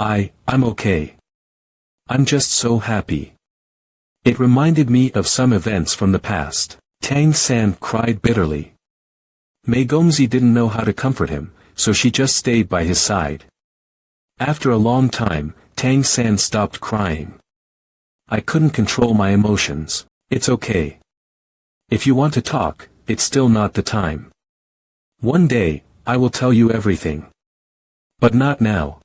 I'm okay. I'm just so happy. It reminded me of some events from the past. Tang San cried bitterly. Mei Gongzi didn't know how to comfort him, so she just stayed by his side. After a long time, Tang San stopped crying. I couldn't control my emotions. It's okay. If you want to talk, it's still not the time. One day, I will tell you everything. But not now.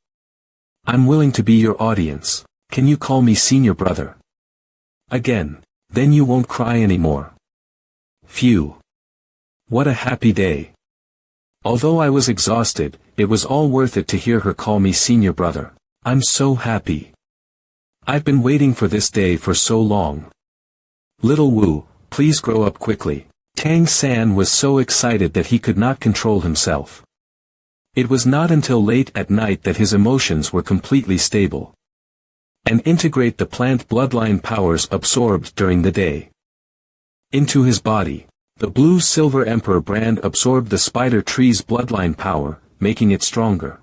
I'm willing to be your audience. Can you call me senior brother? Again. Then you won't cry anymore. Phew. What a happy day. Although I was exhausted, it was all worth it to hear her call me senior brother. I'm so happy. I've been waiting for this day for so long. Little Wu, please grow up quickly. Tang San was so excited that he could not control himself. It was not until late at night that his emotions were completely stable. And integrate the plant bloodline powers absorbed during the day. Into his body, the blue silver emperor brand absorbed the spider tree's bloodline power, making it stronger.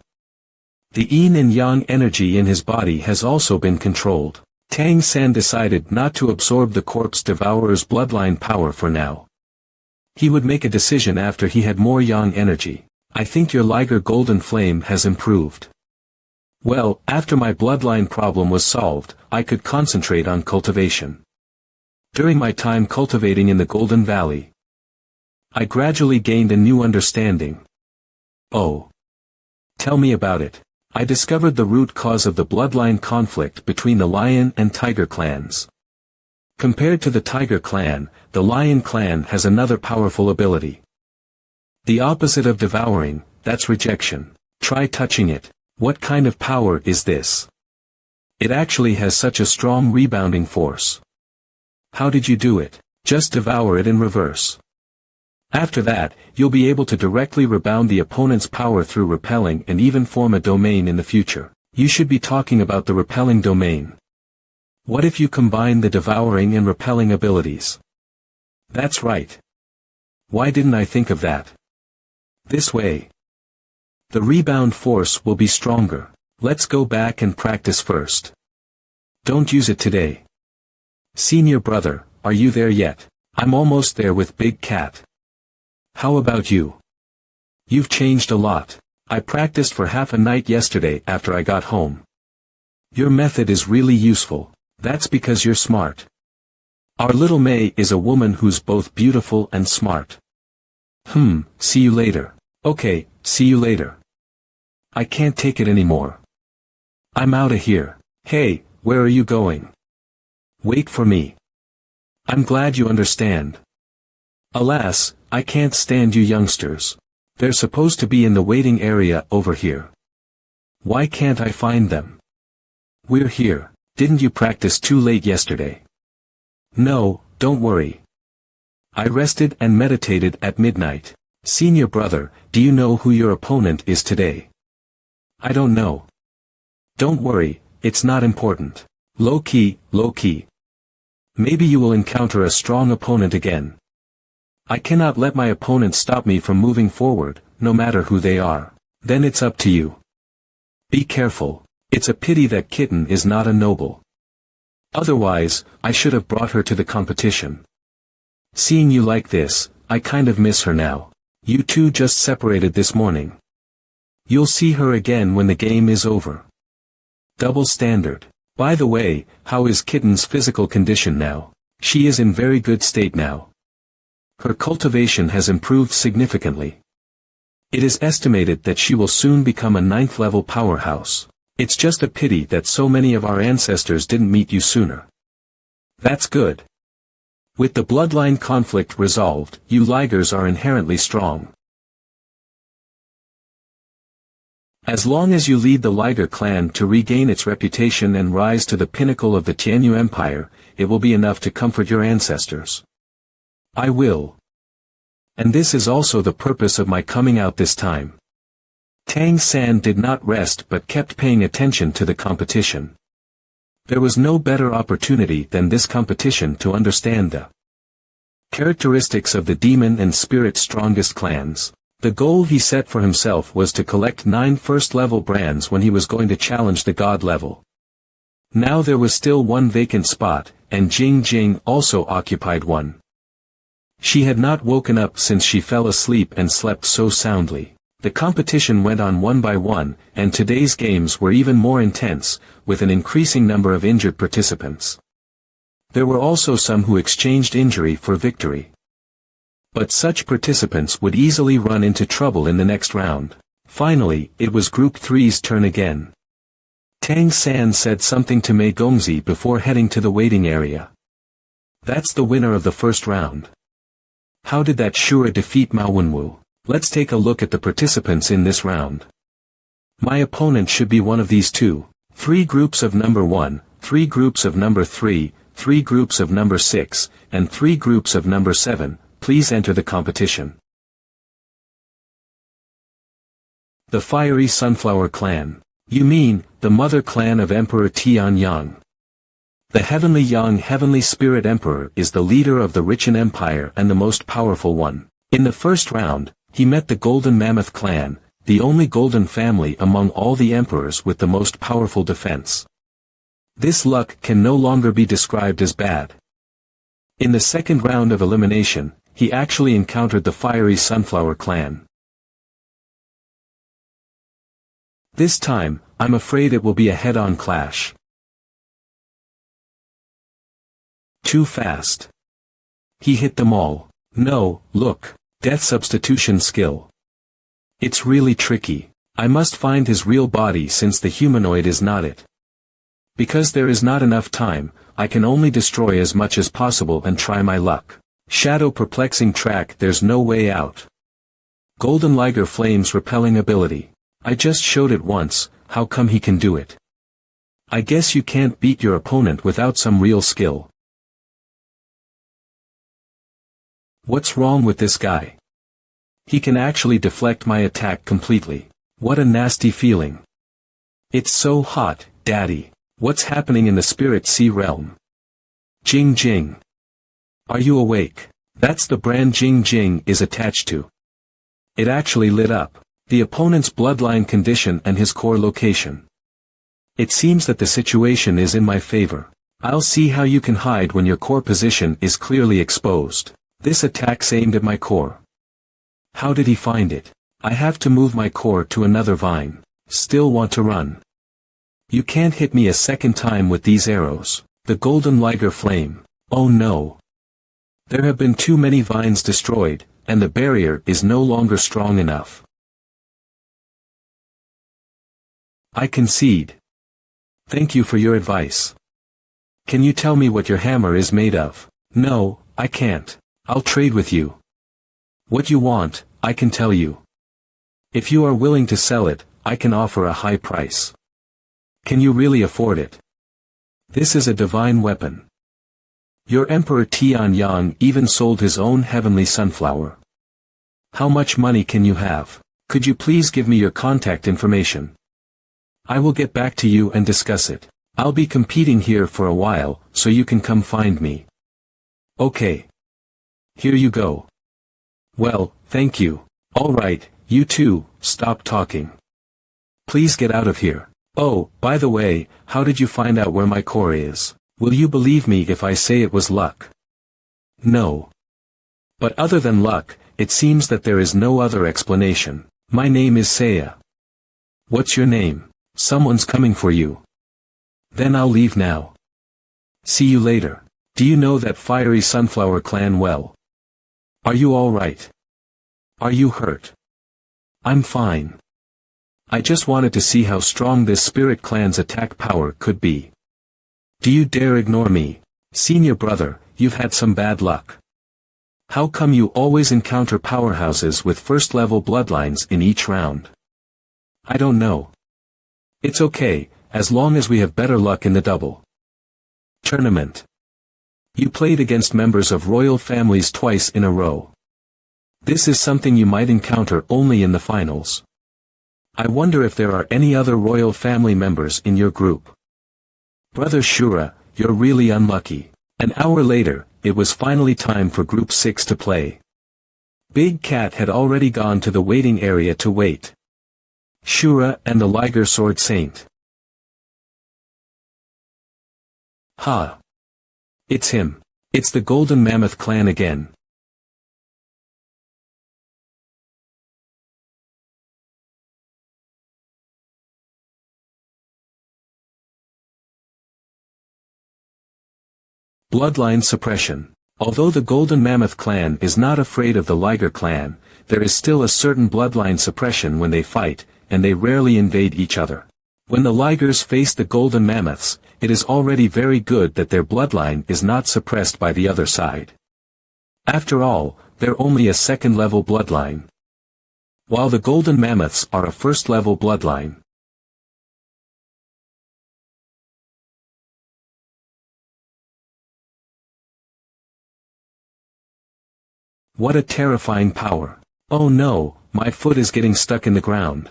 The yin and yang energy in his body has also been controlled. Tang San decided not to absorb the corpse devourer's bloodline power for now. He would make a decision after he had more yang energy. I think your Liger golden flame has improved. Well, after my bloodline problem was solved, I could concentrate on cultivation. During my time cultivating in the Golden Valley, I gradually gained a new understanding. Oh. Tell me about it. I discovered the root cause of the bloodline conflict between the Lion and Tiger clans. Compared to the Tiger clan, the Lion clan has another powerful ability. The opposite of devouring, that's rejection. Try touching it. What kind of power is this? It actually has such a strong rebounding force. How did you do it? Just devour it in reverse. After that, you'll be able to directly rebound the opponent's power through repelling and even form a domain in the future. You should be talking about the repelling domain. What if you combine the devouring and repelling abilities? That's right. Why didn't I think of that? This way, the rebound force will be stronger. Let's go back and practice first. Don't use it today. Senior brother, are you there yet? I'm almost there with Big Cat. How about you? You've changed a lot. I practiced for half a night yesterday after I got home. Your method is really useful. That's because you're smart. Our little Mei is a woman who's both beautiful and smart. See you later. Okay, see you later. I can't take it anymore. I'm outta here. Hey, where are you going? Wait for me. I'm glad you understand. Alas, I can't stand you youngsters. They're supposed to be in the waiting area over here. Why can't I find them? We're here. Didn't you practice too late yesterday? No, don't worry. I rested and meditated at midnight. Senior brother, do you know who your opponent is today? I don't know. Don't worry, it's not important. Low key, low key. Maybe you will encounter a strong opponent again. I cannot let my opponent stop me from moving forward, no matter who they are. Then it's up to you. Be careful. It's a pity that Kitten is not a noble. Otherwise, I should have brought her to the competition. Seeing you like this, I kind of miss her now. You two just separated this morning. You'll see her again when the game is over. Double standard. By the way, how is Kitten's physical condition now? She is in very good state now. Her cultivation has improved significantly. It is estimated that she will soon become a 9th level powerhouse. It's just a pity that so many of our ancestors didn't meet you sooner. That's good. With the bloodline conflict resolved, you Ligers are inherently strong. As long as you lead the Liger clan to regain its reputation and rise to the pinnacle of the Tianyu Empire, it will be enough to comfort your ancestors. I will. And this is also the purpose of my coming out this time. Tang San did not rest but kept paying attention to the competition. There was no better opportunity than this competition to understand the characteristics of the demon and spirit strongest clans. The goal he set for himself was to collect 9 first-level brands when he was going to challenge the god level. Now there was still one vacant spot, and Jing Jing also occupied one. She had not woken up since she fell asleep and slept so soundly. The competition went on one by one, and today's games were even more intense, with an increasing number of injured participants. There were also some who exchanged injury for victory. But such participants would easily run into trouble in the next round. Finally, it was Group 3's turn again. Tang San said something to Mei Gongzi before heading to the waiting area. That's the winner of the first round. How did that Shura defeat MANHWA? Let's take a look at the participants in this round. My opponent should be one of these two. 3 groups of number 1, 3 groups of number 3, 3 groups of number 6, and 3 groups of number 7, please enter the competition. The Fiery Sunflower Clan. You mean, the mother clan of Emperor Tianyang. The Heavenly Yang Heavenly Spirit Emperor is the leader of the Richen Empire and the most powerful one. In the first round, he met the Golden Mammoth clan, the only golden family among all the emperors with the most powerful defense. This luck can no longer be described as bad. In the second round of elimination, he actually encountered the Fiery Sunflower clan. This time, I'm afraid it will be a head-on clash. Too fast. He hit them all. No, look, death substitution skill. It's really tricky. I must find his real body since the humanoid is not it. Because there is not enough time, I can only destroy as much as possible and try my luck. Shadow perplexing track, there's no way out. Golden Liger Flames repelling ability. I just showed it once, how come he can do it? I guess you can't beat your opponent without some real skill. What's wrong with this guy? He can actually deflect my attack completely. What a nasty feeling. It's so hot, Daddy. What's happening in the Spirit Sea realm? Jing Jing. Are you awake? That's the brand Jing Jing is attached to. It actually lit up. The opponent's bloodline condition and his core location. It seems that the situation is in my favor. I'll see how you can hide when your core position is clearly exposed. This attack's aimed at my core. How did he find it? I have to move my core to another vine. Still want to run. You can't hit me a second time with these arrows. The Golden Liger Flame. Oh no. There have been too many vines destroyed, and the barrier is no longer strong enough. I concede. Thank you for your advice. Can you tell me what your hammer is made of? No, I can't. I'll trade with you. What you want, I can tell you. If you are willing to sell it, I can offer a high price. Can you really afford it? This is a divine weapon. Your Emperor Tianyang even sold his own heavenly sunflower. How much money can you have? Could you please give me your contact information? I will get back to you and discuss it. I'll be competing here for a while, so you can come find me. Okay. Here you go. Well, thank you. Alright, you two, stop talking. Please get out of here. Oh, by the way, how did you find out where my core is? Will you believe me if I say it was luck? No. But other than luck, it seems that there is no other explanation. My name is Seiya. What's your name? Someone's coming for you. Then I'll leave now. See you later. Do you know that Fiery Sunflower clan well? Are you all right? Are you hurt? I'm fine. I just wanted to see how strong this spirit clan's attack power could be. Do you dare ignore me? Senior brother, you've had some bad luck. How come you always encounter powerhouses with first-level bloodlines in each round? I don't know. It's okay, as long as we have better luck in the double tournament. You played against members of royal families twice in a row. This is something you might encounter only in the finals. I wonder if there are any other royal family members in your group. Brother Shura, you're really unlucky. An hour later, it was finally time for Group 6 to play. Big Cat had already gone to the waiting area to wait. Shura and the Liger Sword Saint. Ha! It's him. It's the Golden Mammoth clan again. Bloodline suppression. Although the Golden Mammoth clan is not afraid of the Liger clan, there is still a certain bloodline suppression when they fight, and they rarely invade each other. When the Ligers face the Golden Mammoths, it is already very good that their bloodline is not suppressed by the other side. After all, they're only a second-level bloodline, while the Golden Mammoths are a first-level bloodline. What a terrifying power. Oh no, my foot is getting stuck in the ground.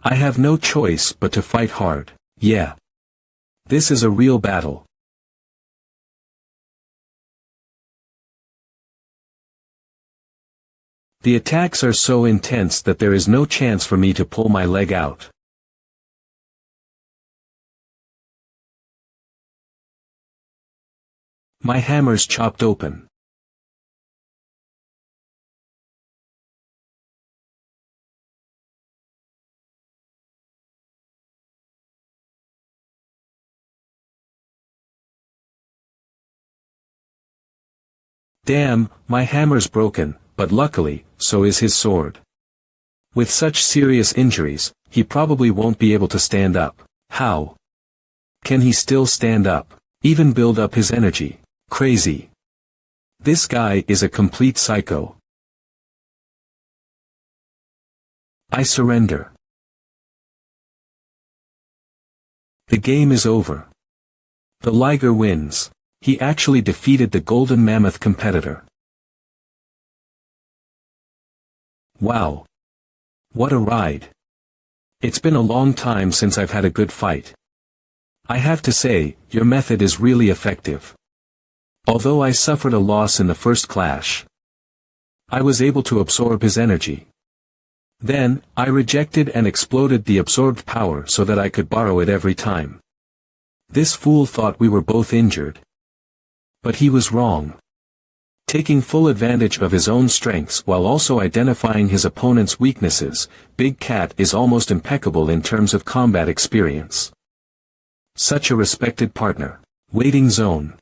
I have no choice but to fight hard. Yeah. This is a real battle. The attacks are so intense that there is no chance for me to pull my leg out. My hammer's chopped open. Damn, my hammer's broken, but luckily, so is his sword. With such serious injuries, he probably won't be able to stand up. How? Can he still stand up? Even build up his energy? Crazy. This guy is a complete psycho. I surrender. The game is over. The Liger wins. He actually defeated the Golden Mammoth competitor. Wow. What a ride. It's been a long time since I've had a good fight. I have to say, your method is really effective. Although I suffered a loss in the first clash, I was able to absorb his energy. Then, I rejected and exploded the absorbed power so that I could borrow it every time. This fool thought we were both injured. But he was wrong. Taking full advantage of his own strengths while also identifying his opponent's weaknesses, Big Cat is almost impeccable in terms of combat experience. Such a respected partner. Waiting zone.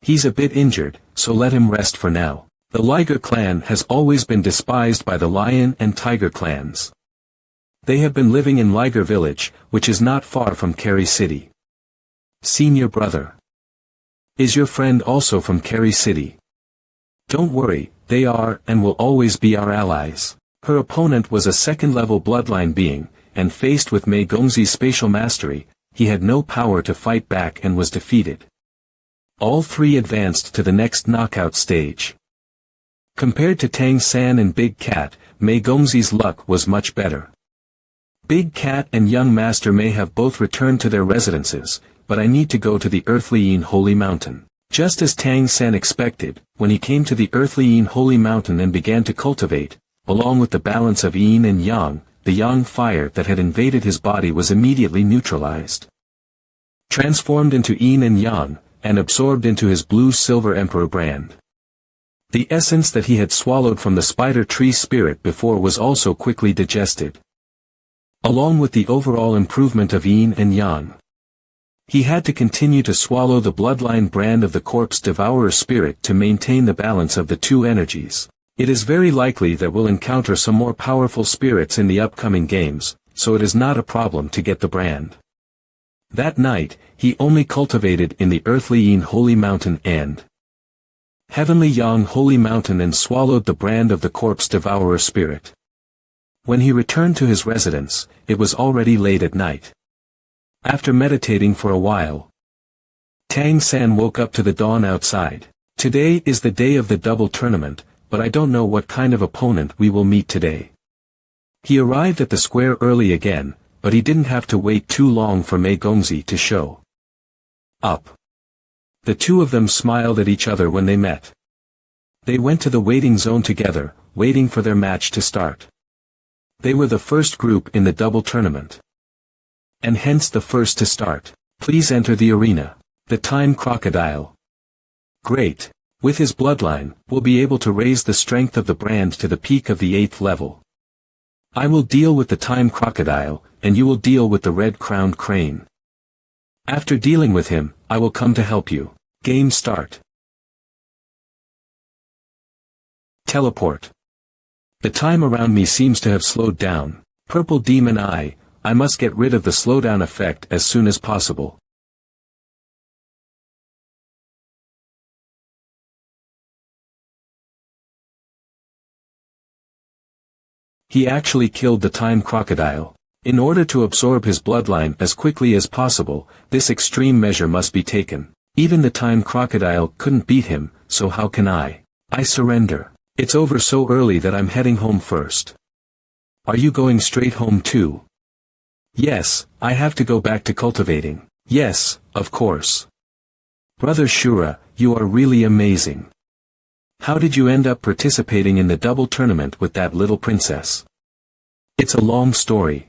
He's a bit injured, so let him rest for now. The Liger clan has always been despised by the Lion and Tiger clans. They have been living in Liger village, which is not far from Kerry City. Senior brother. Is your friend also from Kerry City? Don't worry, they are and will always be our allies. Her opponent was a second-level bloodline being, and faced with Mei Gongzi's spatial mastery, he had no power to fight back and was defeated. All three advanced to the next knockout stage. Compared to Tang San and Big Cat, Mei Gongzi's luck was much better. Big Cat and Young Master may have both returned to their residences, but I need to go to the Earthly Yin Holy Mountain. Just as Tang San expected, when he came to the Earthly Yin Holy Mountain and began to cultivate, along with the balance of Yin and Yang, the Yang fire that had invaded his body was immediately neutralized. Transformed into Yin and Yang, and absorbed into his blue-silver Emperor brand. The essence that he had swallowed from the spider tree spirit before was also quickly digested. Along with the overall improvement of Yin and Yang, he had to continue to swallow the bloodline brand of the corpse devourer spirit to maintain the balance of the two energies. It is very likely that we'll encounter some more powerful spirits in the upcoming games, so it is not a problem to get the brand. That night, he only cultivated in the Earthly Yin Holy Mountain and Heavenly Yang Holy Mountain and swallowed the brand of the corpse devourer spirit. When he returned to his residence, it was already late at night. After meditating for a while, Tang San woke up to the dawn outside. Today is the day of the double tournament, but I don't know what kind of opponent we will meet today. He arrived at the square early again, but he didn't have to wait too long for Mei Gongzi to show up. The two of them smiled at each other when they met. They went to the waiting zone together, waiting for their match to start. They were the first group in the double tournament. And hence the first to start. Please enter the arena. The time crocodile. Great. With his bloodline, we'll be able to raise the strength of the brand to the peak of the 8th level. I will deal with the time crocodile, and you will deal with the red-crowned crane. After dealing with him, I will come to help you. Game start. Teleport. The time around me seems to have slowed down. Purple demon eye, I must get rid of the slowdown effect as soon as possible. He actually killed the time crocodile. In order to absorb his bloodline as quickly as possible, this extreme measure must be taken. Even the time crocodile couldn't beat him, so how can I? I surrender. It's over so early that I'm heading home first. Are you going straight home too? Yes, I have to go back to cultivating. Yes, of course. Brother Shura, you are really amazing. How did you end up participating in the double tournament with that little princess? It's a long story.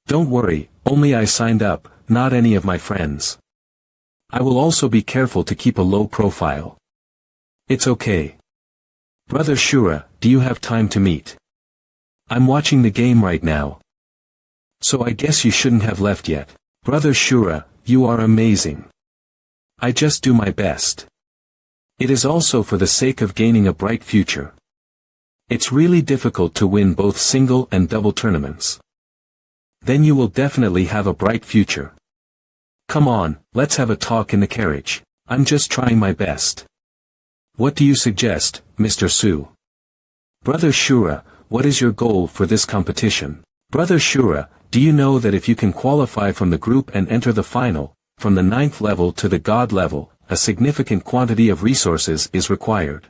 Don't worry, only I signed up, not any of my friends. I will also be careful to keep a low profile. It's okay. Brother Shura, do you have time to meet? I'm watching the game right now. So I guess you shouldn't have left yet. Brother Shura, you are amazing. I just do my best. It is also for the sake of gaining a bright future. It's really difficult to win both single and double tournaments. Then you will definitely have a bright future. Come on, let's have a talk in the carriage. I'm just trying my best. What do you suggest, Mr. Su? Brother Shura, what is your goal for this competition? Brother Shura, do you know that if you can qualify from the group and enter the final, from the 9th level to the God level, a significant quantity of resources is required.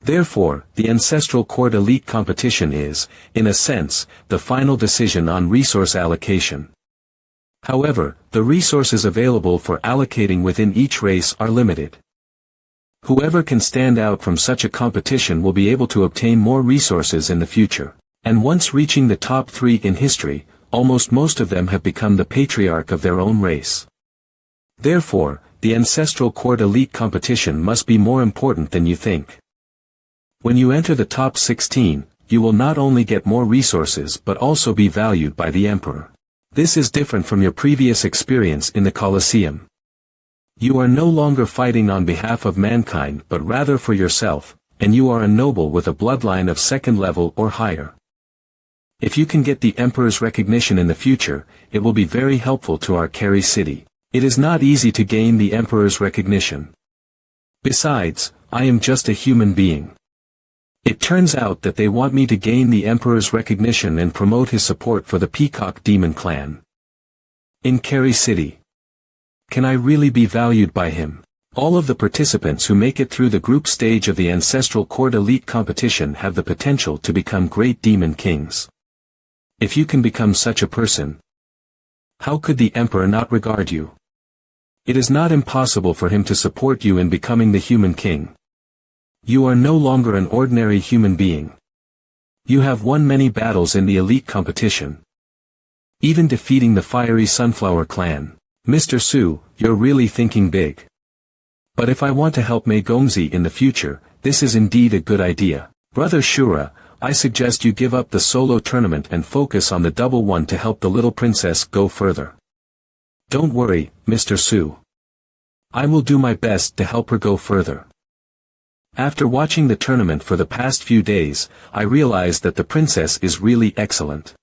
Therefore, the Ancestral Court Elite competition is, in a sense, the final decision on resource allocation. However, the resources available for allocating within each race are limited. Whoever can stand out from such a competition will be able to obtain more resources in the future. And once reaching the top 3 in history, almost most of them have become the patriarch of their own race. Therefore, the Ancestral Court Elite competition must be more important than you think. When you enter the top 16, you will not only get more resources but also be valued by the Emperor. This is different from your previous experience in the Colosseum. You are no longer fighting on behalf of mankind but rather for yourself, and you are a noble with a bloodline of 2nd level or higher. If you can get the Emperor's recognition in the future, it will be very helpful to our Keri city. It is not easy to gain the Emperor's recognition. Besides, I am just a human being. It turns out that they want me to gain the Emperor's recognition and promote his support for the Peacock Demon clan. In Keri city. Can I really be valued by him? All of the participants who make it through the group stage of the Ancestral Court Elite competition have the potential to become great demon kings. If you can become such a person, how could the Emperor not regard you? It is not impossible for him to support you in becoming the human king. You are no longer an ordinary human being. You have won many battles in the elite competition. Even defeating the fiery Sunflower clan. Mr. Su, you're really thinking big. But if I want to help Mei Gongzi in the future, this is indeed a good idea. Brother Shura, I suggest you give up the solo tournament and focus on the double one to help the little princess go further. Don't worry, Mr. Su. I will do my best to help her go further. After watching the tournament for the past few days, I realized that the princess is really excellent.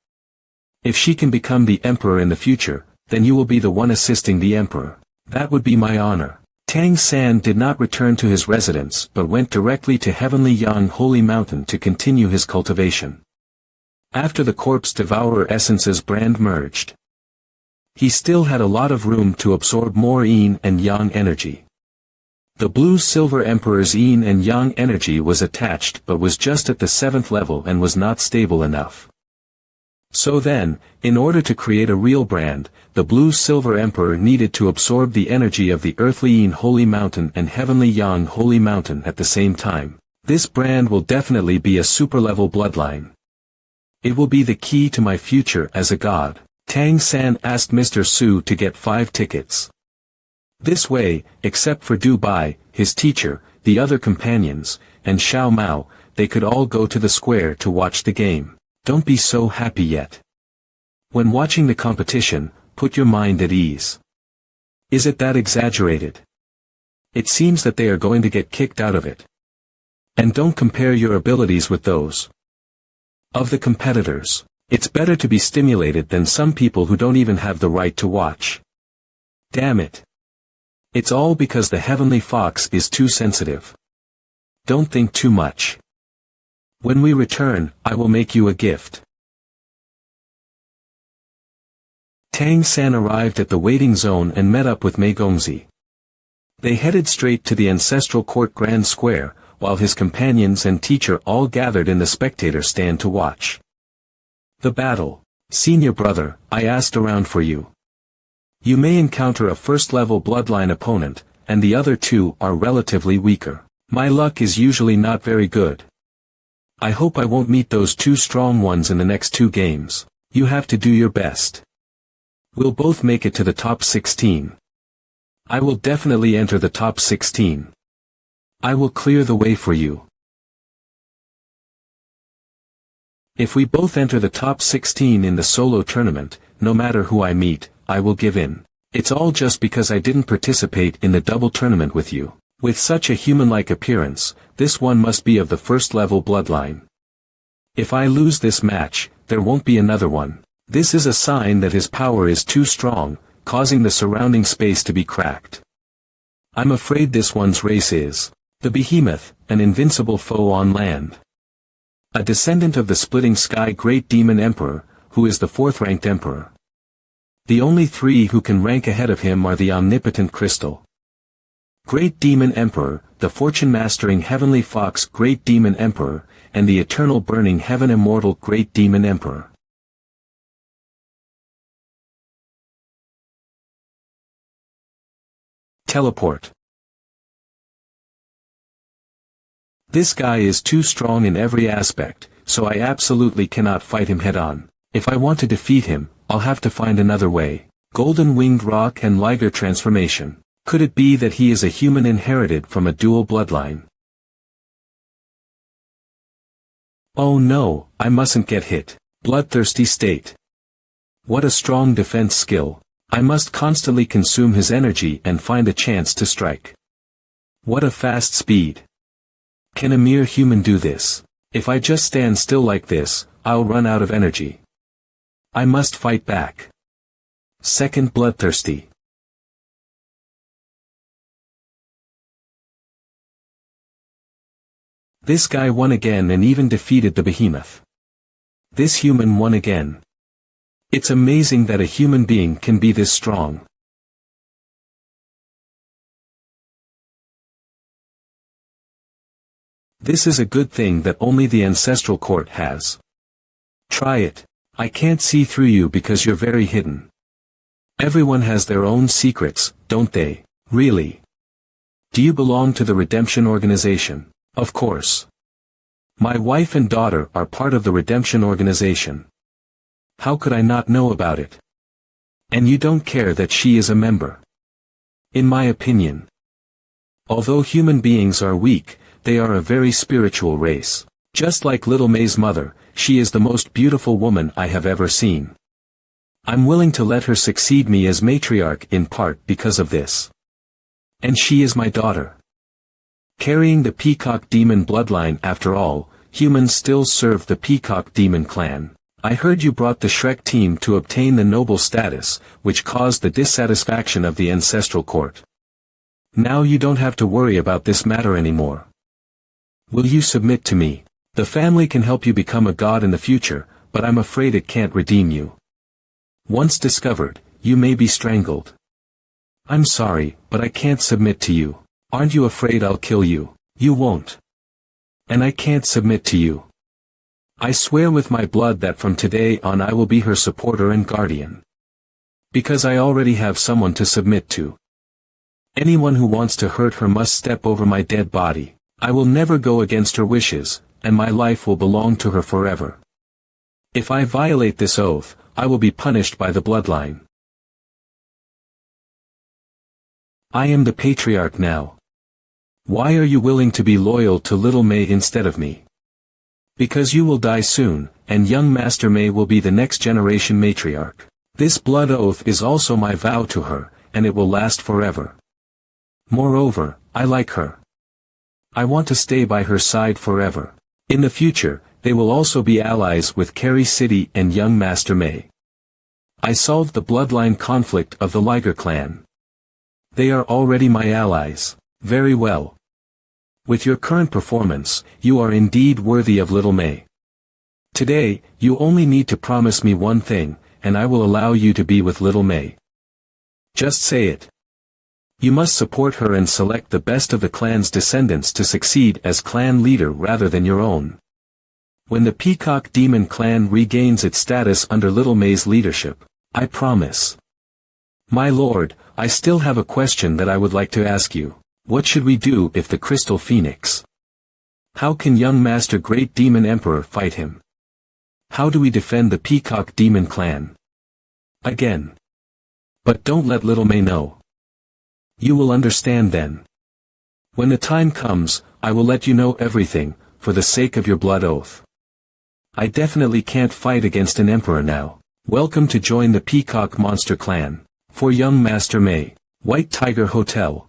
If she can become the Emperor in the future, then you will be the one assisting the Emperor. That would be my honor. Tang San did not return to his residence but went directly to Heavenly Yang Holy Mountain to continue his cultivation. After the Corpse Devourer Essence's brand merged, he still had a lot of room to absorb more yin and yang energy. The Blue-Silver Emperor's yin and yang energy was attached but was just at the 7th level and was not stable enough. So then, in order to create a real brand, the Blue-Silver Emperor needed to absorb the energy of the earthly Yin Holy Mountain and heavenly Yang Holy Mountain at the same time. This brand will definitely be a super-level bloodline. It will be the key to my future as a god. Tang San asked Mr. Su to get 5 tickets. This way, except for Dubai, his teacher, the other companions, and Xiao Mao, they could all go to the square to watch the game. Don't be so happy yet. When watching the competition, put your mind at ease. Is it that exaggerated? It seems that they are going to get kicked out of it. And don't compare your abilities with those of the competitors. It's better to be stimulated than some people who don't even have the right to watch. Damn it. It's all because the heavenly fox is too sensitive. Don't think too much. When we return, I will make you a gift. Tang San arrived at the waiting zone and met up with Mei Gongzi. They headed straight to the ancestral court grand square, while his companions and teacher all gathered in the spectator stand to watch the battle. Senior brother, I asked around for you. You may encounter a first-level bloodline opponent, and the other 2 are relatively weaker. My luck is usually not very good. I hope I won't meet those 2 strong ones in the next 2 games. You have to do your best. We'll both make it to the top 16. I will definitely enter the top 16. I will clear the way for you. If we both enter the top 16 in the solo tournament, no matter who I meet, I will give in. It's all just because I didn't participate in the double tournament with you. With such a human-like appearance, this one must be of the first-level bloodline. If I lose this match, there won't be another one. This is a sign that his power is too strong, causing the surrounding space to be cracked. I'm afraid this one's race is the Behemoth, an invincible foe on land. A descendant of the Splitting Sky Great Demon Emperor, who is the 4th-ranked emperor. The only 3 who can rank ahead of him are the Omnipotent Crystal Great Demon Emperor, the Fortune-Mastering Heavenly Fox Great Demon Emperor, and the Eternal Burning Heaven Immortal Great Demon Emperor. Teleport. This guy is too strong in every aspect, so I absolutely cannot fight him head-on. If I want to defeat him, I'll have to find another way. Golden Winged Rock and Liger Transformation. Could it be that he is a human inherited from a dual bloodline? Oh no, I mustn't get hit. Bloodthirsty state. What a strong defense skill. I must constantly consume his energy and find a chance to strike. What a fast speed. Can a mere human do this? If I just stand still like this, I'll run out of energy. I must fight back. Second bloodthirsty. This guy won again and even defeated the behemoth. This human won again. It's amazing that a human being can be this strong. This is a good thing that only the ancestral court has. Try it. I can't see through you because you're very hidden. Everyone has their own secrets, don't they? Really? Do you belong to the Redemption Organization? Of course. My wife and daughter are part of the Redemption Organization. How could I not know about it? And you don't care that she is a member? In my opinion. Although human beings are weak, they are a very spiritual race. Just like little May's mother, she is the most beautiful woman I have ever seen. I'm willing to let her succeed me as matriarch in part because of this. And she is my daughter. Carrying the Peacock Demon bloodline after all, humans still serve the Peacock Demon clan. I heard you brought the Shrek team to obtain the noble status, which caused the dissatisfaction of the ancestral court. Now you don't have to worry about this matter anymore. Will you submit to me? The family can help you become a god in the future, but I'm afraid it can't redeem you. Once discovered, you may be strangled. I'm sorry, but I can't submit to you. Aren't you afraid I'll kill you? You won't. And I can't submit to you. I swear with my blood that from today on I will be her supporter and guardian. Because I already have someone to submit to. Anyone who wants to hurt her must step over my dead body. I will never go against her wishes, and my life will belong to her forever. If I violate this oath, I will be punished by the bloodline. I am the patriarch now. Why are you willing to be loyal to little May instead of me? Because you will die soon, and young Master May will be the next generation matriarch. This blood oath is also my vow to her, and it will last forever. Moreover, I like her. I want to stay by her side forever. In the future, they will also be allies with Carrie City and young Master May. I solved the bloodline conflict of the Liger clan. They are already my allies. Very well. With your current performance, you are indeed worthy of little May. Today, you only need to promise me one thing, and I will allow you to be with little May. Just say it. You must support her and select the best of the clan's descendants to succeed as clan leader rather than your own. When the Peacock Demon clan regains its status under Little May's leadership, I promise. My lord, I still have a question that I would like to ask you. What should we do if the Crystal Phoenix? How can young Master Great Demon Emperor fight him? How do we defend the Peacock Demon clan? Again. But don't let Little May know. You will understand then. When the time comes, I will let you know everything, for the sake of your blood oath. I definitely can't fight against an emperor now. Welcome to join the Peacock Monster Clan. For young Master May. White Tiger Hotel.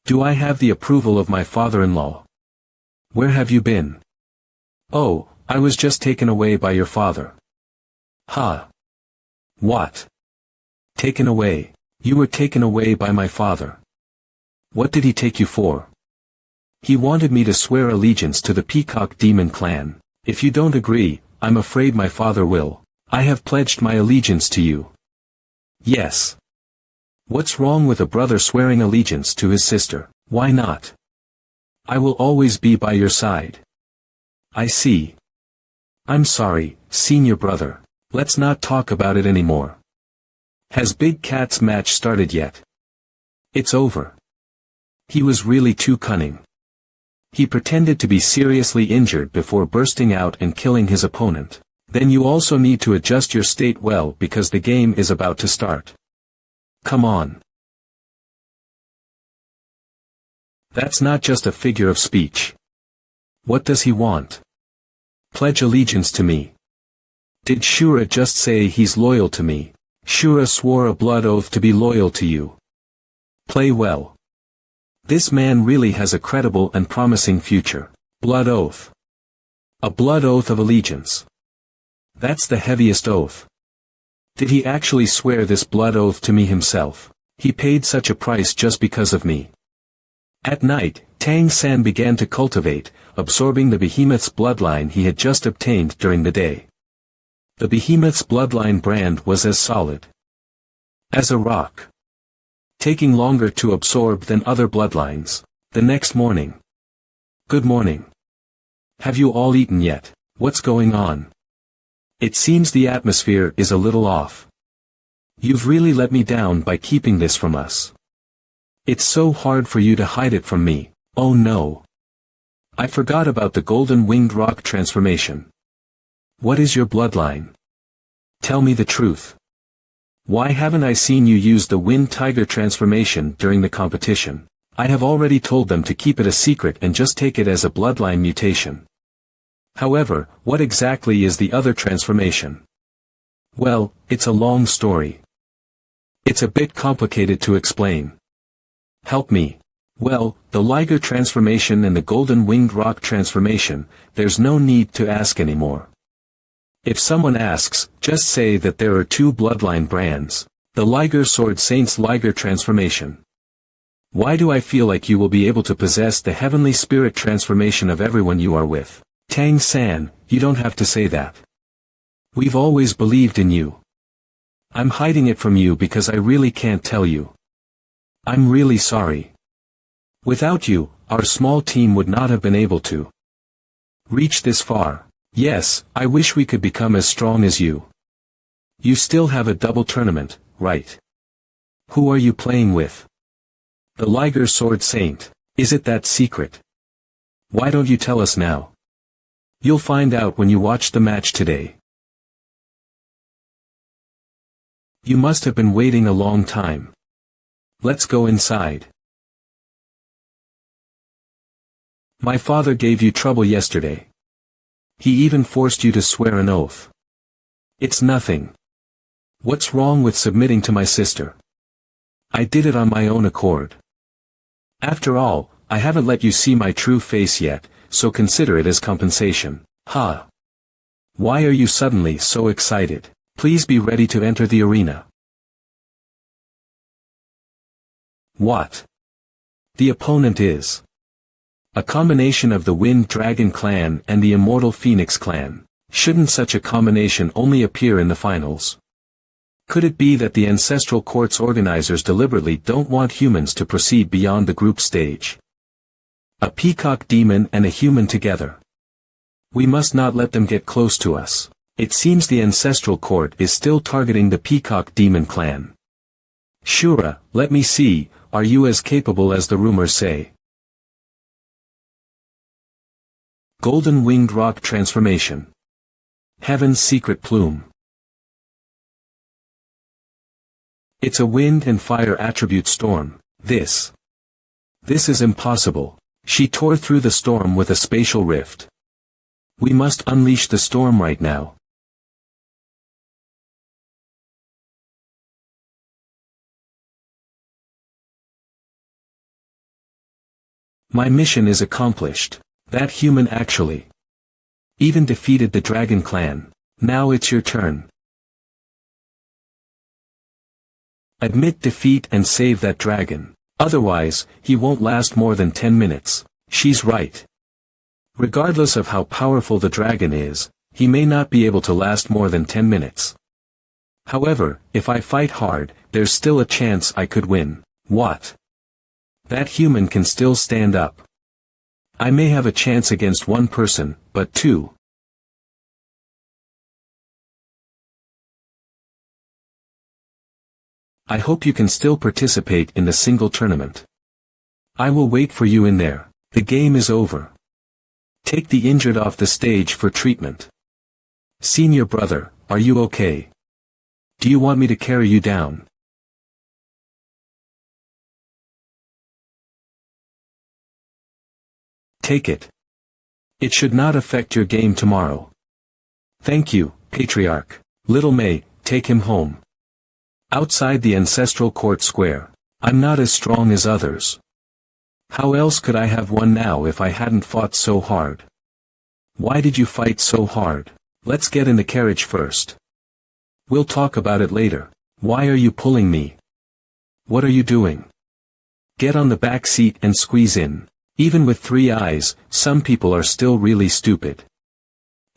Do I have the approval of my father-in-law? Where have you been? Oh, I was just taken away by your father. Ha! What? Taken away? You were taken away by my father. What did he take you for? He wanted me to swear allegiance to the Peacock Demon clan. If you don't agree, I'm afraid my father will. I have pledged my allegiance to you. Yes. What's wrong with a brother swearing allegiance to his sister? Why not? I will always be by your side. I see. I'm sorry, senior brother. Let's not talk about it anymore. Has Big Cat's match started yet? It's over. He was really too cunning. He pretended to be seriously injured before bursting out and killing his opponent. Then you also need to adjust your state well because the game is about to start. Come on. That's not just a figure of speech. What does he want? Pledge allegiance to me. Did Shura just say he's loyal to me? Shura swore a blood oath to be loyal to you. Play well. This man really has a credible and promising future. Blood oath. A blood oath of allegiance. That's the heaviest oath. Did he actually swear this blood oath to me himself? He paid such a price just because of me. At night, Tang San began to cultivate, absorbing the behemoth's bloodline he had just obtained during the day. The behemoth's bloodline brand was as solid as a rock, taking longer to absorb than other bloodlines. The next morning. Good morning. Have you all eaten yet? What's going on? It seems the atmosphere is a little off. You've really let me down by keeping this from us. It's so hard for you to hide it from me. Oh no. I forgot about the golden winged rock transformation. What is your bloodline? Tell me the truth. Why haven't I seen you use the wind tiger transformation during the competition? I have already told them to keep it a secret and just take it as a bloodline mutation. However, what exactly is the other transformation? Well, it's a long story. It's a bit complicated to explain. Help me. Well, the Liger transformation and the golden winged rock transformation, there's no need to ask anymore. If someone asks, just say that there are two bloodline brands. The Liger Sword Saint's Liger transformation. Why do I feel like you will be able to possess the heavenly spirit transformation of everyone you are with? Tang San, you don't have to say that. We've always believed in you. I'm hiding it from you because I really can't tell you. I'm really sorry. Without you, our small team would not have been able to reach this far. Yes, I wish we could become as strong as you. You still have a double tournament, right? Who are you playing with? The Liger Sword Saint. Is it that secret? Why don't you tell us now? You'll find out when you watch the match today. You must have been waiting a long time. Let's go inside. My father gave you trouble yesterday. He even forced you to swear an oath. It's nothing. What's wrong with submitting to my sister? I did it on my own accord. After all, I haven't let you see my true face yet, so consider it as compensation. Ha! Why are you suddenly so excited? Please be ready to enter the arena. What? The opponent is a combination of the Wind Dragon clan and the Immortal Phoenix clan. Shouldn't such a combination only appear in the finals? Could it be that the Ancestral Court's organizers deliberately don't want humans to proceed beyond the group stage? A peacock demon and a human together. We must not let them get close to us. It seems the Ancestral Court is still targeting the peacock demon clan. Shura, let me see, are you as capable as the rumors say? Golden Winged Rock Transformation. Heaven's Secret Plume. It's a wind and fire attribute storm. This is impossible. She tore through the storm with a spatial rift. We must unleash the storm right now. My mission is accomplished. That human actually even defeated the Dragon Clan. Now it's your turn. Admit defeat and save that dragon. Otherwise, he won't last more than 10 minutes. She's right. Regardless of how powerful the dragon is, he may not be able to last more than 10 minutes. However, if I fight hard, there's still a chance I could win. What? That human can still stand up. I may have a chance against one person, but two. I hope you can still participate in the single tournament. I will wait for you in there. The game is over. Take the injured off the stage for treatment. Senior brother, are you okay? Do you want me to carry you down? Take it. It should not affect your game tomorrow. Thank you, Patriarch. Little May, take him home. Outside the Ancestral Court Square. I'm not as strong as others. How else could I have won now if I hadn't fought so hard? Why did you fight so hard? Let's get in the carriage first. We'll talk about it later. Why are you pulling me? What are you doing? Get on the back seat and squeeze in. Even with 3 eyes, some people are still really stupid.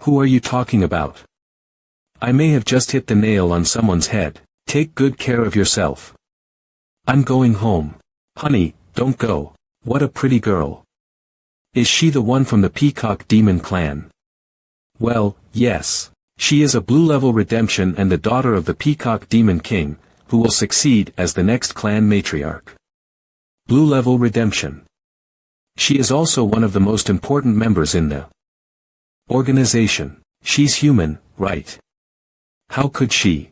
Who are you talking about? I may have just hit the nail on someone's head. Take good care of yourself. I'm going home. Honey, don't go. What a pretty girl. Is she the one from the Peacock Demon clan? Well, yes. She is a blue-level redemption and the daughter of the Peacock Demon King, who will succeed as the next clan matriarch. Blue-level redemption. She is also one of the most important members in the organization. She's human, right? How could she?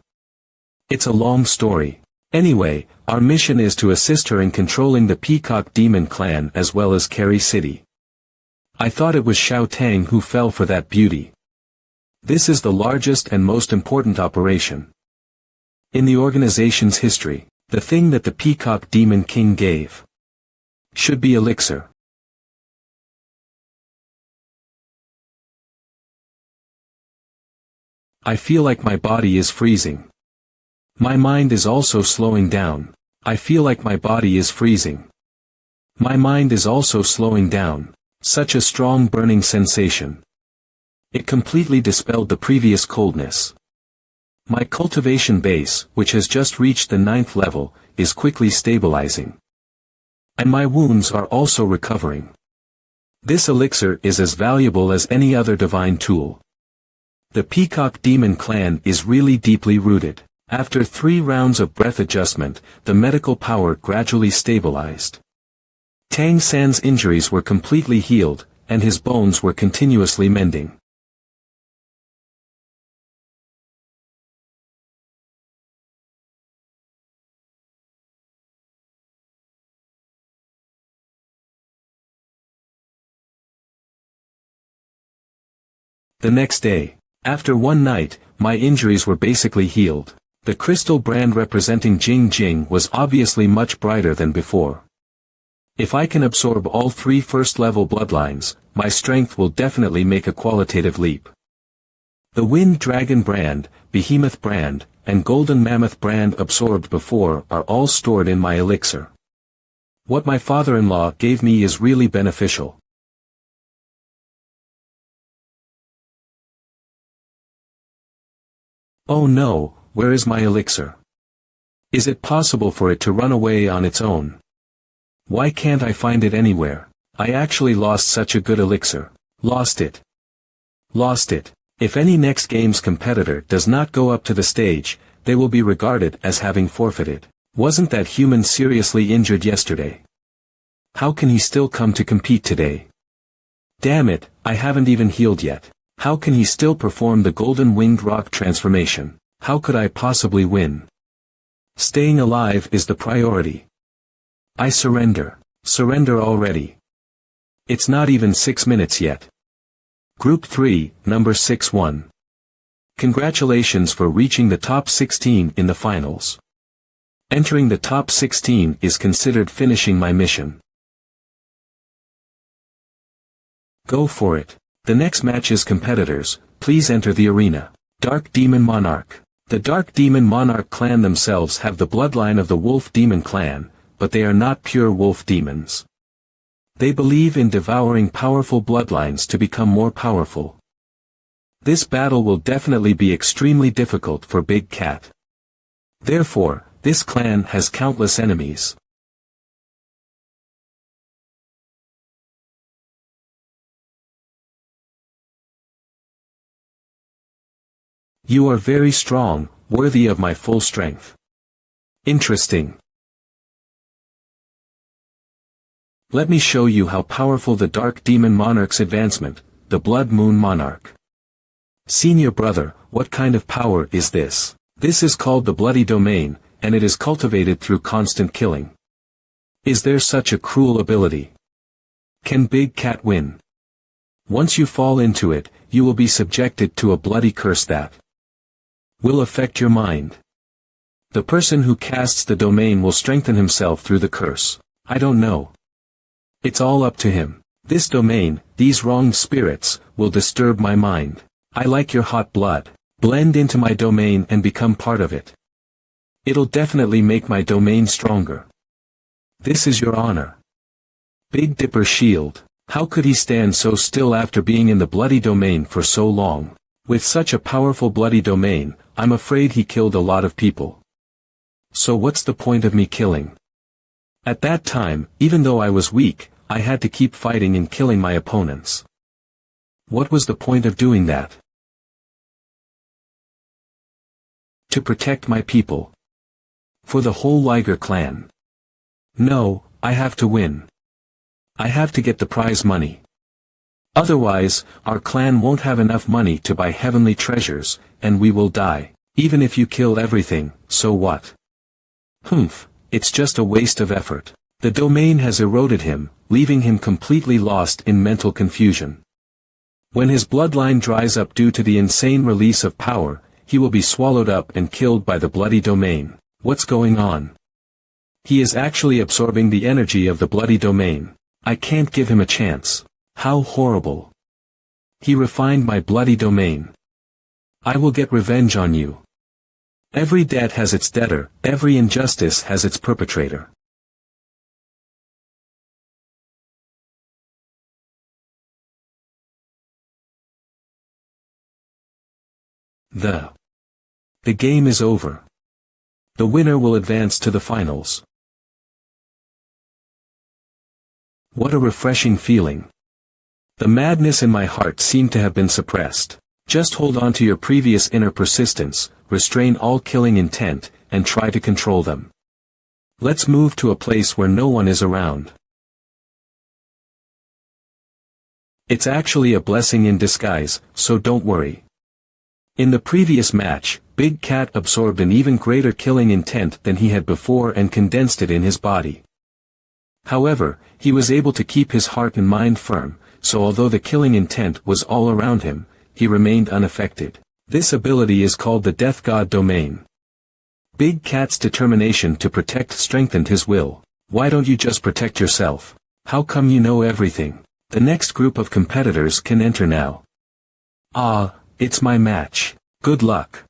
It's a long story. Anyway, our mission is to assist her in controlling the Peacock Demon clan as well as Carry City. I thought it was Xiao Tang who fell for that beauty. This is the largest and most important operation in the organization's history. The thing that the Peacock Demon King gave should be elixir. I feel like my body is freezing. My mind is also slowing down. I feel like my body is freezing. My mind is also slowing down. Such a strong burning sensation. It completely dispelled the previous coldness. My cultivation base, which has just reached the 9th level, is quickly stabilizing. And my wounds are also recovering. This elixir is as valuable as any other divine tool. The Peacock Demon clan is really deeply rooted. After 3 rounds of breath adjustment, the medical power gradually stabilized. Tang San's injuries were completely healed, and his bones were continuously mending. The next day, after one night, my injuries were basically healed. The crystal brand representing Jing Jing was obviously much brighter than before. If I can absorb all 3 first-level bloodlines, my strength will definitely make a qualitative leap. The Wind Dragon brand, Behemoth brand, and Golden Mammoth brand absorbed before are all stored in my elixir. What my father-in-law gave me is really beneficial. Oh no, where is my elixir? Is it possible for it to run away on its own? Why can't I find it anywhere? I actually lost such a good elixir. Lost it. Lost it. If any next game's competitor does not go up to the stage, they will be regarded as having forfeited. Wasn't that human seriously injured yesterday? How can he still come to compete today? Damn it, I haven't even healed yet. How can he still perform the golden winged rock transformation? How could I possibly win? Staying alive is the priority. I surrender. Surrender already. It's not even 6 minutes yet. Group 3, number 6-1. Congratulations for reaching the top 16 in the finals. Entering the top 16 is considered finishing my mission. Go for it. The next match is competitors, please enter the arena. Dark Demon Monarch. The Dark Demon Monarch clan themselves have the bloodline of the Wolf Demon clan, but they are not pure wolf demons. They believe in devouring powerful bloodlines to become more powerful. This battle will definitely be extremely difficult for Big Cat. Therefore, this clan has countless enemies. You are very strong, worthy of my full strength. Interesting. Let me show you how powerful the Dark Demon Monarch's advancement, the Blood Moon Monarch. Senior brother, what kind of power is this? This is called the Bloody Domain, and it is cultivated through constant killing. Is there such a cruel ability? Can Big Cat win? Once you fall into it, you will be subjected to a bloody curse that will affect your mind. The person who casts the domain will strengthen himself through the curse. I don't know. It's all up to him. This domain, these wronged spirits, will disturb my mind. I like your hot blood. Blend into my domain and become part of it. It'll definitely make my domain stronger. This is your honor. Big Dipper Shield. How could he stand so still after being in the bloody domain for so long? With such a powerful bloody domain, I'm afraid he killed a lot of people. So what's the point of me killing? At that time, even though I was weak, I had to keep fighting and killing my opponents. What was the point of doing that? To protect my people. For the whole Liger clan. No, I have to win. I have to get the prize money. Otherwise, our clan won't have enough money to buy heavenly treasures, and we will die. Even if you kill everything, so what? Humph, it's just a waste of effort. The domain has eroded him, leaving him completely lost in mental confusion. When his bloodline dries up due to the insane release of power, he will be swallowed up and killed by the bloody domain. What's going on? He is actually absorbing the energy of the bloody domain. I can't give him a chance. How horrible. He refined my bloody domain. I will get revenge on you. Every debt has its debtor, every injustice has its perpetrator. The game is over. The winner will advance to the finals. What a refreshing feeling. The madness in my heart seemed to have been suppressed. Just hold on to your previous inner persistence, restrain all killing intent, and try to control them. Let's move to a place where no one is around. It's actually a blessing in disguise, so don't worry. In the previous match, Big Cat absorbed an even greater killing intent than he had before and condensed it in his body. However, he was able to keep his heart and mind firm, so although the killing intent was all around him, he remained unaffected. This ability is called the Death God Domain. Big Cat's determination to protect strengthened his will. Why don't you just protect yourself? How come you know everything? The next group of competitors can enter now. Ah, it's my match. Good luck.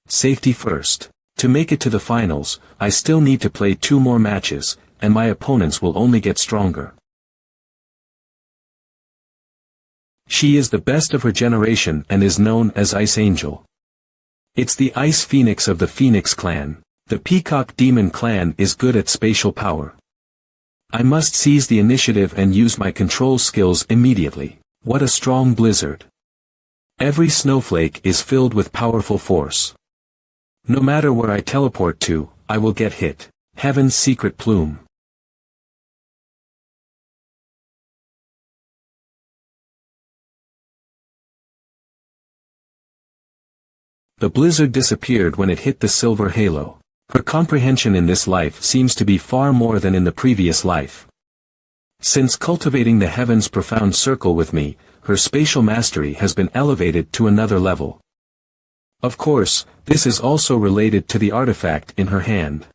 Safety first. To make it to the finals, I still need to play 2 more matches, and my opponents will only get stronger. She is the best of her generation and is known as Ice Angel. It's the Ice Phoenix of the Phoenix clan. The Peacock Demon clan is good at spatial power. I must seize the initiative and use my control skills immediately. What a strong blizzard. Every snowflake is filled with powerful force. No matter where I teleport to, I will get hit. Heaven's secret plume. The blizzard disappeared when it hit the silver halo. Her comprehension in this life seems to be far more than in the previous life. Since cultivating the heavens' profound circle with me, her spatial mastery has been elevated to another level. Of course, this is also related to the artifact in her hand.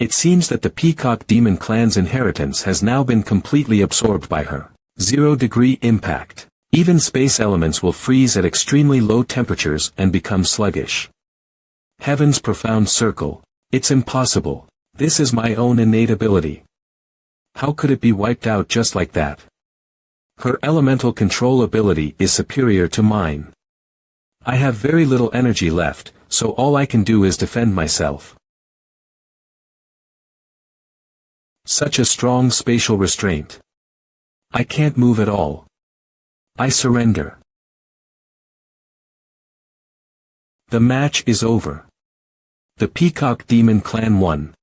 It seems that the Peacock Demon clan's inheritance has now been completely absorbed by her. 0-degree impact. Even space elements will freeze at extremely low temperatures and become sluggish. Heaven's profound circle. It's impossible. This is my own innate ability. How could it be wiped out just like that? Her elemental control ability is superior to mine. I have very little energy left, so all I can do is defend myself. Such a strong spatial restraint. I can't move at all. I surrender. The match is over. The Peacock Demon clan won.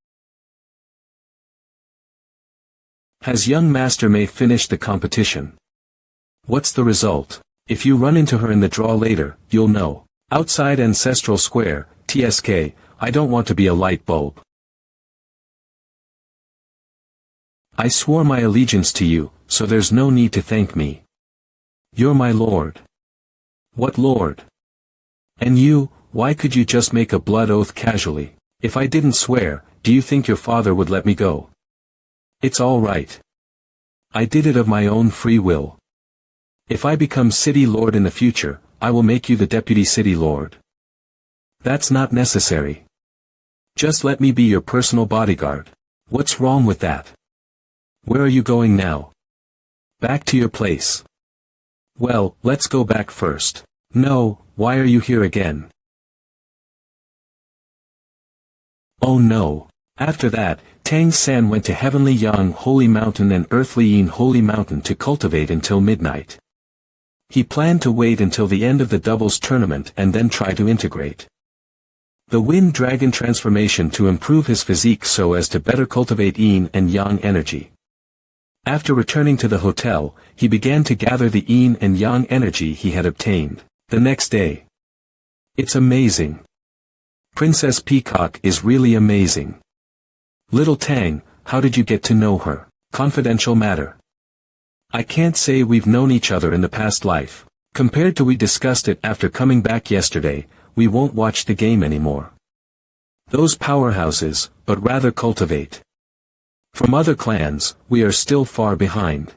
Has young Master May finished the competition? What's the result? If you run into her in the draw later, you'll know. Outside Ancestral Square, TSK, I don't want to be a light bulb. I swore my allegiance to you, so there's no need to thank me. You're my lord. What lord? And you, why could you just make a blood oath casually? If I didn't swear, do you think your father would let me go? It's all right. I did it of my own free will. If I become city lord in the future, I will make you the deputy city lord. That's not necessary. Just let me be your personal bodyguard. What's wrong with that? Where are you going now? Back to your place. Well, let's go back first. No, why are you here again? Oh no. After that, Tang San went to Heavenly Yang Holy Mountain and Earthly Yin Holy Mountain to cultivate until midnight. He planned to wait until the end of the doubles tournament and then try to integrate the Wind Dragon transformation to improve his physique so as to better cultivate Yin and Yang energy. After returning to the hotel, he began to gather the Yin and Yang energy he had obtained. The next day. It's amazing. Princess Peacock is really amazing. Little Tang, how did you get to know her? Confidential matter. I can't say we've known each other in the past life. Compared to we discussed it after coming back yesterday, we won't watch the game anymore. Those powerhouses, but rather cultivate. From other clans, we are still far behind.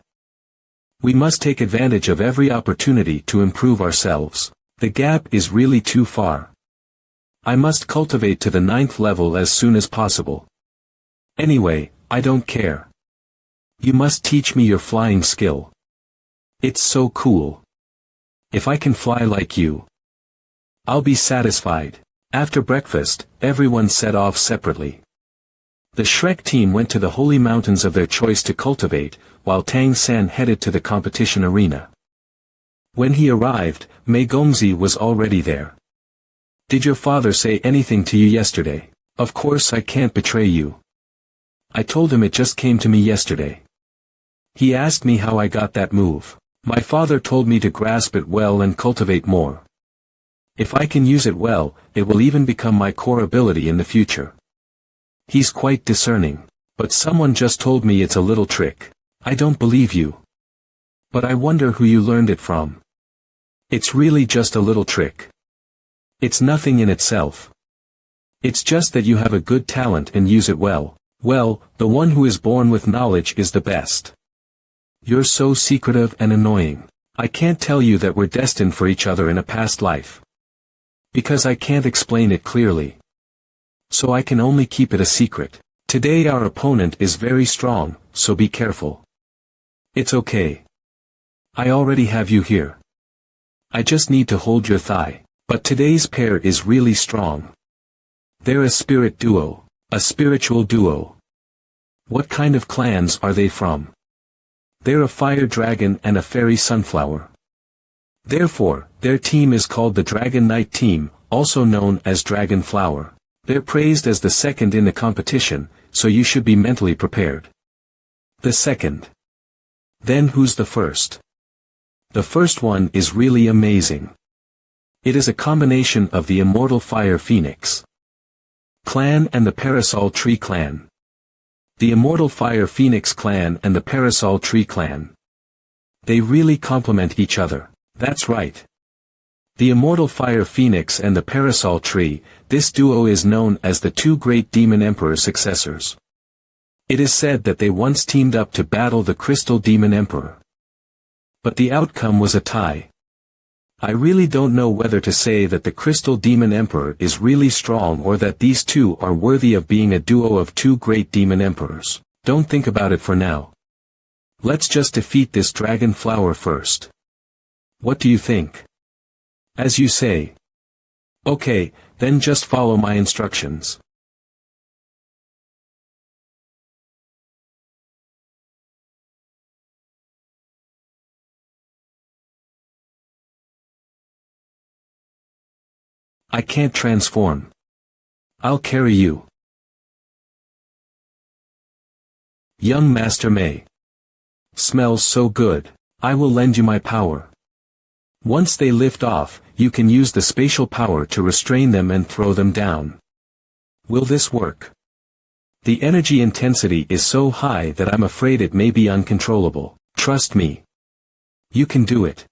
We must take advantage of every opportunity to improve ourselves. The gap is really too far. I must cultivate to the 9th level as soon as possible. Anyway, I don't care. You must teach me your flying skill. It's so cool. If I can fly like you, I'll be satisfied. After breakfast, everyone set off separately. The Shrek team went to the holy mountains of their choice to cultivate, while Tang San headed to the competition arena. When he arrived, Megongzi was already there. Did your father say anything to you yesterday? Of course I can't betray you. I told him it just came to me yesterday. He asked me how I got that move. My father told me to grasp it well and cultivate more. If I can use it well, it will even become my core ability in the future. He's quite discerning. But someone just told me it's a little trick. I don't believe you. But I wonder who you learned it from. It's really just a little trick. It's nothing in itself. It's just that you have a good talent and use it well. Well, the one who is born with knowledge is the best. You're so secretive and annoying. I can't tell you that we're destined for each other in a past life. Because I can't explain it clearly. So I can only keep it a secret. Today our opponent is very strong, so be careful. It's okay. I already have you here. I just need to hold your thigh. But today's pair is really strong. They're a spirit duo. A spiritual duo. What kind of clans are they from? They're a fire dragon and a fairy sunflower. Therefore, their team is called the Dragon Knight team, also known as Dragon Flower. They're praised as the second in the competition, so you should be mentally prepared. The second. Then who's the first? The first one is really amazing. It is a combination of the immortal fire phoenix clan and the parasol tree clan. The immortal fire phoenix clan and the parasol tree clan. They really complement each other. That's right. The immortal fire phoenix and the parasol tree, this duo is known as the two great demon emperor successors. It is said that they once teamed up to battle the crystal demon emperor. But the outcome was a tie. I really don't know whether to say that the crystal demon emperor is really strong or that these two are worthy of being a duo of two great demon emperors. Don't think about it for now. Let's just defeat this dragon flower first. What do you think? As you say. Okay, then just follow my instructions. I can't transform. I'll carry you. Young Master May. Smells so good. I will lend you my power. Once they lift off, you can use the spatial power to restrain them and throw them down. Will this work? The energy intensity is so high that I'm afraid it may be uncontrollable. Trust me. You can do it.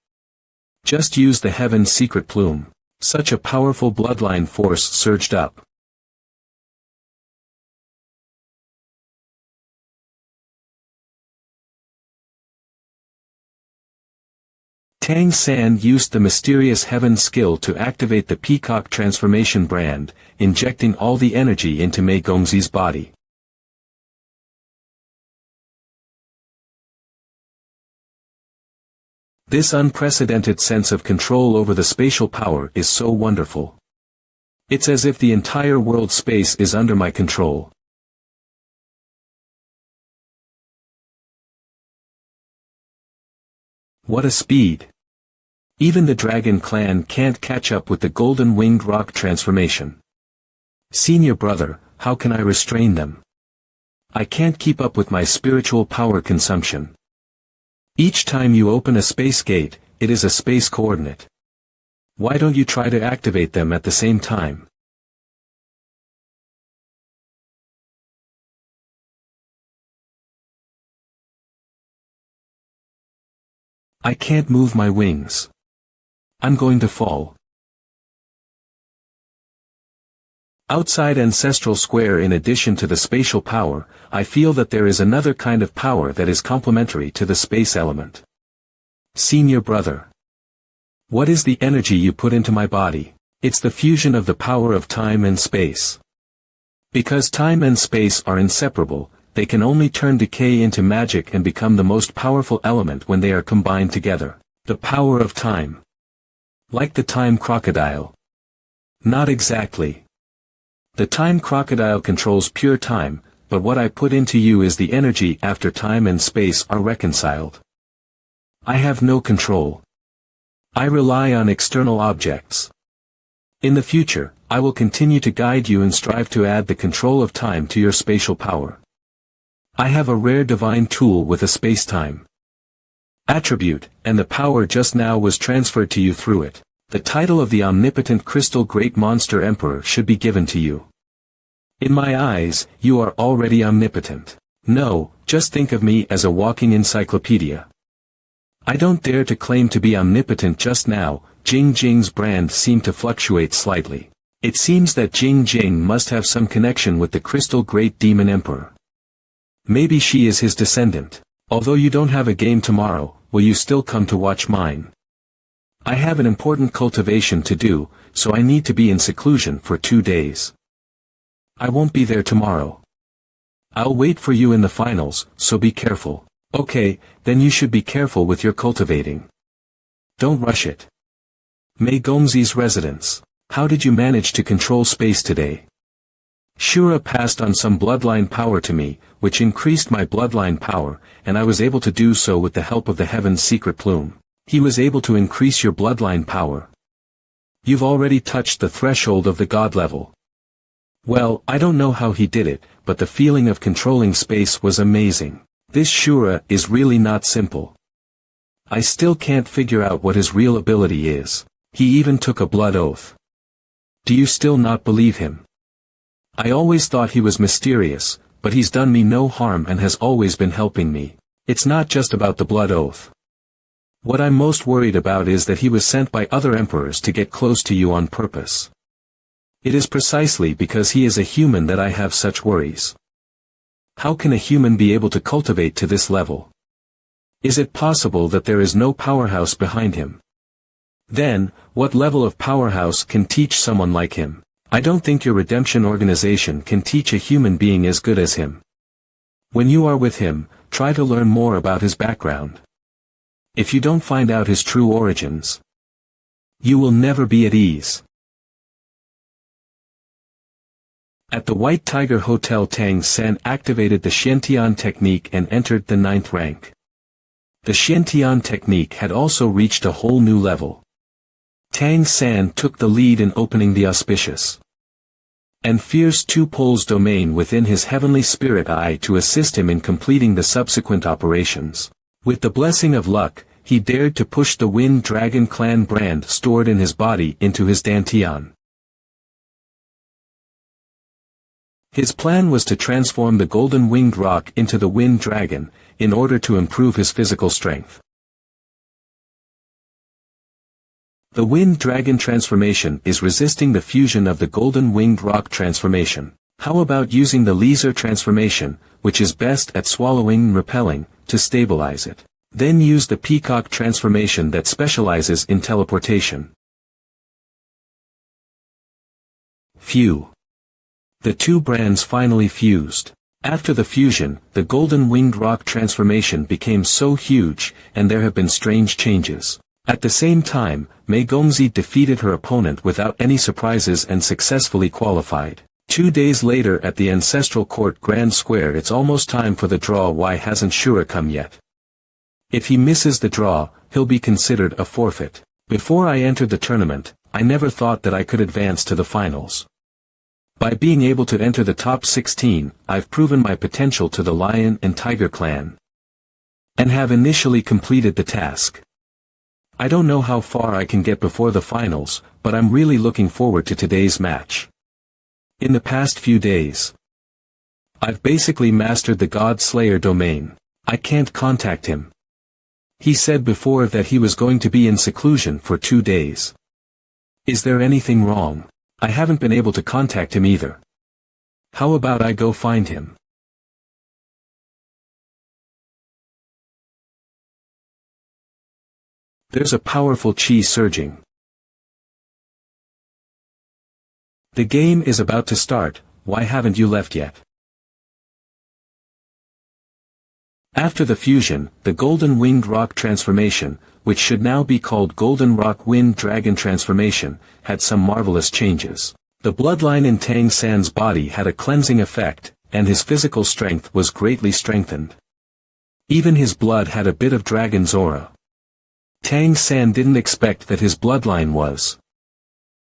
Just use the Heaven's secret plume. Such a powerful bloodline force surged up. Tang San used the mysterious Heaven skill to activate the Peacock transformation brand, injecting all the energy into Mei Gongzi's body. This unprecedented sense of control over the spatial power is so wonderful. It's as if the entire world space is under my control. What a speed! Even the Dragon Clan can't catch up with the Golden Winged Rock transformation. Senior brother, how can I restrain them? I can't keep up with my spiritual power consumption. Each time you open a space gate, it is a space coordinate. Why don't you try to activate them at the same time? I can't move my wings. I'm going to fall. Outside Ancestral Square, in addition to the spatial power, I feel that there is another kind of power that is complementary to the space element. Senior brother. What is the energy you put into my body? It's the fusion of the power of time and space. Because time and space are inseparable, they can only turn decay into magic and become the most powerful element when they are combined together. The power of time. Like the time crocodile. Not exactly. The time crocodile controls pure time, but what I put into you is the energy after time and space are reconciled. I have no control. I rely on external objects. In the future, I will continue to guide you and strive to add the control of time to your spatial power. I have a rare divine tool with a space-time attribute, and the power just now was transferred to you through it. The title of the omnipotent crystal great monster emperor should be given to you. In my eyes, you are already omnipotent. No, just think of me as a walking encyclopedia. I don't dare to claim to be omnipotent just now. Jing Jing's brand seemed to fluctuate slightly. It seems that Jing Jing must have some connection with the crystal great demon emperor. Maybe she is his descendant. Although you don't have a game tomorrow, will you still come to watch mine? I have an important cultivation to do, so I need to be in seclusion for 2 days. I won't be there tomorrow. I'll wait for you in the finals, so be careful. Okay, then you should be careful with your cultivating. Don't rush it. Mei Gongzi's residence. How did you manage to control space today? Shura passed on some bloodline power to me, which increased my bloodline power, and I was able to do so with the help of the Heaven's secret plume. He was able to increase your bloodline power. You've already touched the threshold of the god level. Well, I don't know how he did it, but the feeling of controlling space was amazing. This Shura is really not simple. I still can't figure out what his real ability is. He even took a blood oath. Do you still not believe him? I always thought he was mysterious, but he's done me no harm and has always been helping me. It's not just about the blood oath. What I'm most worried about is that he was sent by other emperors to get close to you on purpose. It is precisely because he is a human that I have such worries. How can a human be able to cultivate to this level? Is it possible that there is no powerhouse behind him? Then, what level of powerhouse can teach someone like him? I don't think your redemption organization can teach a human being as good as him. When you are with him, try to learn more about his background. If you don't find out his true origins, you will never be at ease. At the White Tiger Hotel, Tang San activated the Xiantian technique and entered the 9th rank. The Xiantian technique had also reached a whole new level. Tang San took the lead in opening the auspicious and fierce two poles domain within his heavenly spirit eye to assist him in completing the subsequent operations. With the blessing of luck, he dared to push the Wind Dragon clan brand stored in his body into his Dantian. His plan was to transform the golden winged rock into the Wind Dragon, in order to improve his physical strength. The Wind Dragon transformation is resisting the fusion of the Golden Winged Rock transformation. How about using the Laser transformation, which is best at swallowing and repelling, to stabilize it? Then use the Peacock transformation that specializes in teleportation. Phew. The two brands finally fused. After the fusion, the Golden Winged Rock transformation became so huge, and there have been strange changes. At the same time, Mei Gongzi defeated her opponent without any surprises and successfully qualified. 2 days later at the Ancestral Court Grand Square, it's almost time for the draw. Why hasn't Shura come yet? If he misses the draw, he'll be considered a forfeit. Before I entered the tournament, I never thought that I could advance to the finals. By being able to enter the top 16, I've proven my potential to the Lion and Tiger clan, and have initially completed the task. I don't know how far I can get before the finals, but I'm really looking forward to today's match. In the past few days, I've basically mastered the God Slayer domain. I can't contact him. He said before that he was going to be in seclusion for 2 days. Is there anything wrong? I haven't been able to contact him either. How about I go find him? There's a powerful chi surging. The game is about to start. Why haven't you left yet? After the fusion, the Golden Winged Rock transformation, which should now be called Golden Rock Wind Dragon transformation, had some marvelous changes. The bloodline in Tang San's body had a cleansing effect, and his physical strength was greatly strengthened. Even his blood had a bit of dragon's aura. Tang San didn't expect that his bloodline was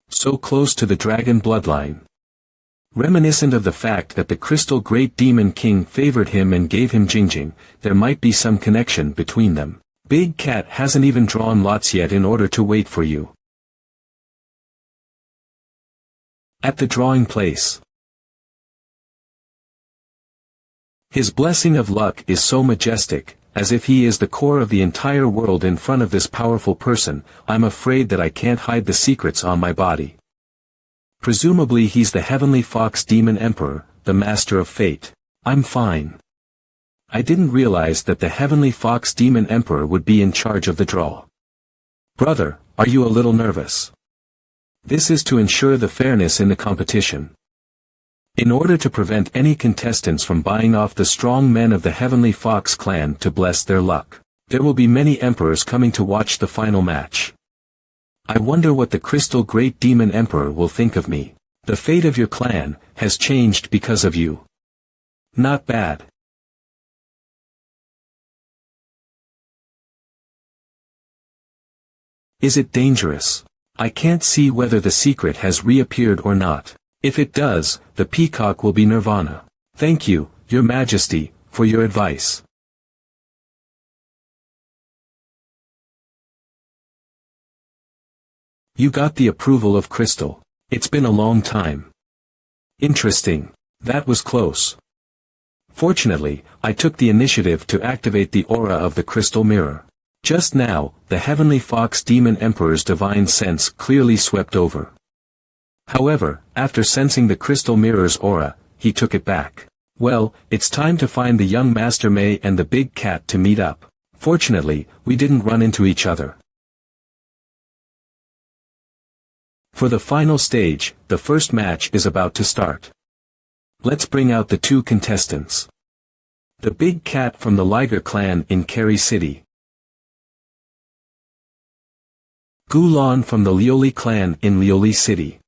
so close to the dragon bloodline. Reminiscent of the fact that the Crystal Great Demon King favored him and gave him Jingjing, there might be some connection between them. Big Cat hasn't even drawn lots yet in order to wait for you at the drawing place. His blessing of luck is so majestic, as if he is the core of the entire world in front of this powerful person. I'm afraid that I can't hide the secrets on my body. Presumably he's the Heavenly Fox Demon Emperor, the Master of Fate. I'm fine. I didn't realize that the Heavenly Fox Demon Emperor would be in charge of the draw. Brother, are you a little nervous? This is to ensure the fairness in the competition. In order to prevent any contestants from buying off the strong men of the Heavenly Fox clan to bless their luck, there will be many emperors coming to watch the final match. I wonder what the Crystal Great Demon Emperor will think of me. The fate of your clan has changed because of you. Not bad. Is it dangerous? I can't see whether the secret has reappeared or not. If it does, the peacock will be Nirvana. Thank you, Your Majesty, for your advice. You got the approval of Crystal. It's been a long time. Interesting. That was close. Fortunately, I took the initiative to activate the aura of the crystal mirror. Just now, the Heavenly Fox Demon Emperor's divine sense clearly swept over. However, after sensing the crystal mirror's aura, he took it back. Well, it's time to find the young Master Mei and the Big Cat to meet up. Fortunately, we didn't run into each other. For the final stage, the first match is about to start. Let's bring out the two contestants. The Big Cat from the Liger clan in Kerry City. Gulan from the Lioli clan in Lioli City.